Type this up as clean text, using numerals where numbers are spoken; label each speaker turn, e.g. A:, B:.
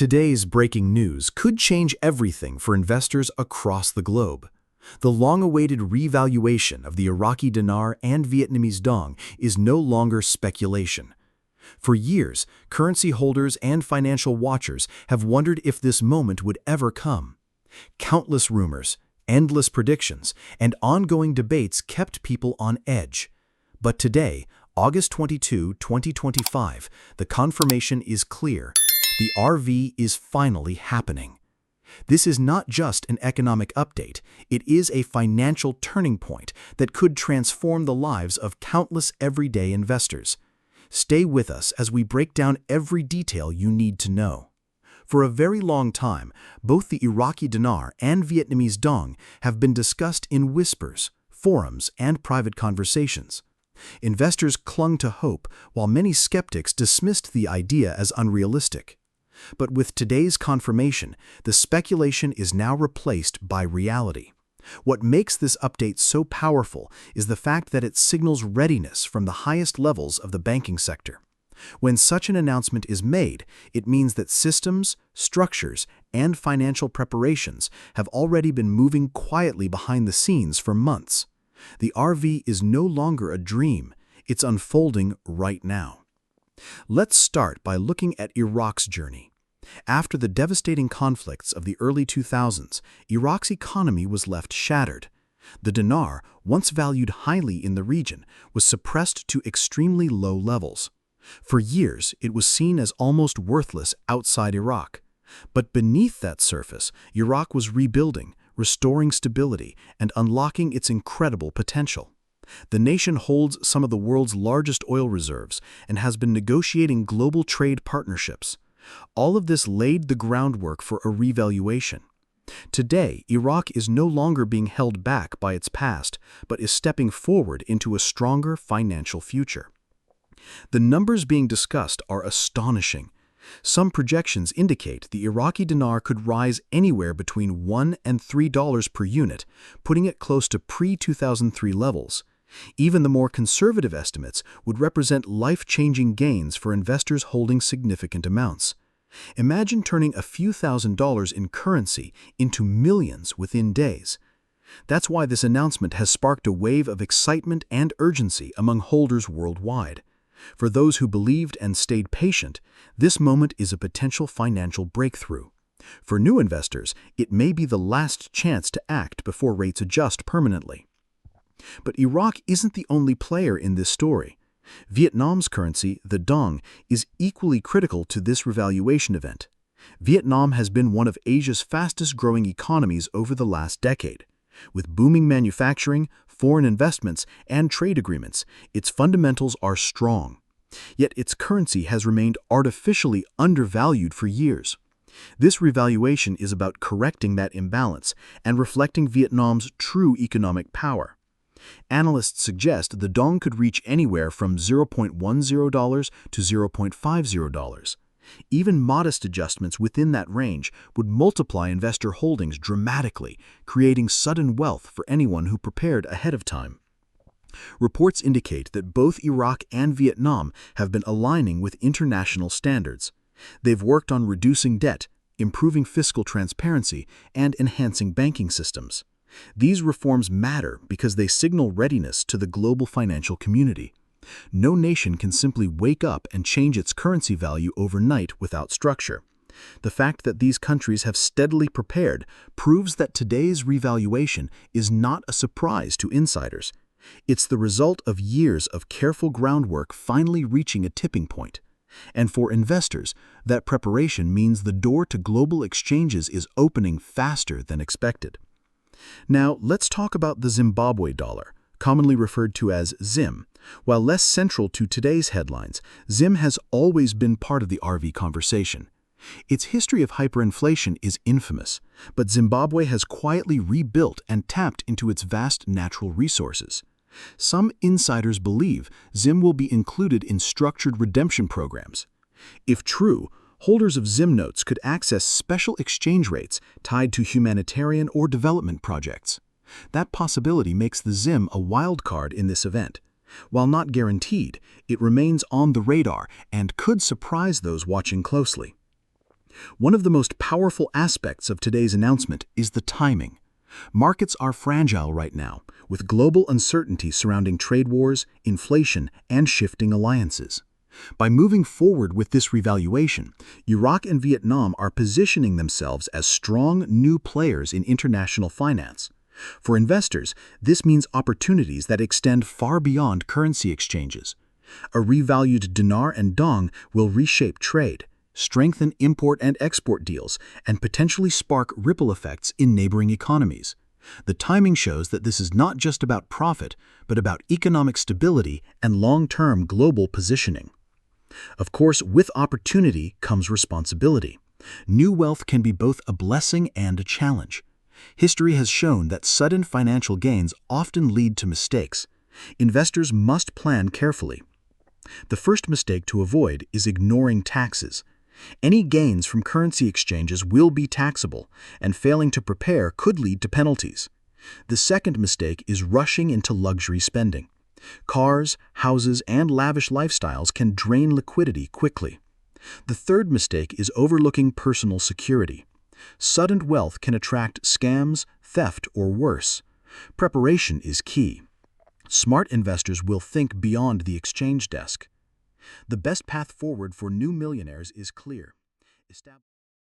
A: Today's breaking news could change everything for investors across the globe. The long-awaited revaluation of the Iraqi dinar and Vietnamese dong is no longer speculation. For years, currency holders and financial watchers have wondered if this moment would ever come. Countless rumors, endless predictions, and ongoing debates kept people on edge. But today, August 22, 2025, the confirmation is clear. The RV is finally happening. This is not just an economic update, it is a financial turning point that could transform the lives of countless everyday investors. Stay with us as we break down every detail you need to know. For a very long time, both the Iraqi dinar and Vietnamese dong have been discussed in whispers, forums, and private conversations. Investors clung to hope, while many skeptics dismissed the idea as unrealistic. But with today's confirmation, the speculation is now replaced by reality. What makes this update so powerful is the fact that it signals readiness from the highest levels of the banking sector. When such an announcement is made, it means that systems, structures, and financial preparations have already been moving quietly behind the scenes for months. The RV is no longer a dream, it's unfolding right now. Let's start by looking at Iraq's journey. After the devastating conflicts of the early 2000s, Iraq's economy was left shattered. The dinar, once valued highly in the region, was suppressed to extremely low levels. For years, it was seen as almost worthless outside Iraq. But beneath that surface, Iraq was rebuilding, restoring stability, and unlocking its incredible potential. The nation holds some of the world's largest oil reserves and has been negotiating global trade partnerships. All of this laid the groundwork for a revaluation. Today, Iraq is no longer being held back by its past, but is stepping forward into a stronger financial future. The numbers being discussed are astonishing. Some projections indicate the Iraqi dinar could rise anywhere between $1 and $3 per unit, putting it close to pre-2003 levels. Even the more conservative estimates would represent life-changing gains for investors holding significant amounts. Imagine turning a few $1,000s in currency into millions within days. That's why this announcement has sparked a wave of excitement and urgency among holders worldwide. For those who believed and stayed patient, this moment is a potential financial breakthrough. For new investors, it may be the last chance to act before rates adjust permanently. But Iraq isn't the only player in this story. Vietnam's currency, the dong, is equally critical to this revaluation event. Vietnam has been one of Asia's fastest-growing economies over the last decade. With booming manufacturing, foreign investments, and trade agreements, its fundamentals are strong. Yet its currency has remained artificially undervalued for years. This revaluation is about correcting that imbalance and reflecting Vietnam's true economic power. Analysts suggest the dong could reach anywhere from $0.10 to $0.50. Even modest adjustments within that range would multiply investor holdings dramatically, creating sudden wealth for anyone who prepared ahead of time. Reports indicate that both Iraq and Vietnam have been aligning with international standards. They've worked on reducing debt, improving fiscal transparency, and enhancing banking systems. These reforms matter because they signal readiness to the global financial community. No nation can simply wake up and change its currency value overnight without structure. The fact that these countries have steadily prepared proves that today's revaluation is not a surprise to insiders. It's the result of years of careful groundwork finally reaching a tipping point. And for investors, that preparation means the door to global exchanges is opening faster than expected. Now, let's talk about the Zimbabwe dollar, commonly referred to as ZIM. While less central to today's headlines, ZIM has always been part of the RV conversation. Its history of hyperinflation is infamous, but Zimbabwe has quietly rebuilt and tapped into its vast natural resources. Some insiders believe ZIM will be included in structured redemption programs. If true, holders of ZIM notes could access special exchange rates tied to humanitarian or development projects. That possibility makes the ZIM a wild card in this event. While not guaranteed, it remains on the radar and could surprise those watching closely. One of the most powerful aspects of today's announcement is the timing. Markets are fragile right now, with global uncertainty surrounding trade wars, inflation, and shifting alliances. By moving forward with this revaluation, Iraq and Vietnam are positioning themselves as strong new players in international finance. For investors, this means opportunities that extend far beyond currency exchanges. A revalued dinar and dong will reshape trade, strengthen import and export deals, and potentially spark ripple effects in neighboring economies. The timing shows that this is not just about profit, but about economic stability and long-term global positioning. Of course, with opportunity comes responsibility. New wealth can be both a blessing and a challenge. History has shown that sudden financial gains often lead to mistakes. Investors must plan carefully. The first mistake to avoid is ignoring taxes. Any gains from currency exchanges will be taxable, and failing to prepare could lead to penalties. The second mistake is rushing into luxury spending. Cars, houses, and lavish lifestyles can drain liquidity quickly. The third mistake is overlooking personal security. Sudden wealth can attract scams, theft, or worse. Preparation is key. Smart investors will think beyond the exchange desk. The best path forward for new millionaires is clear.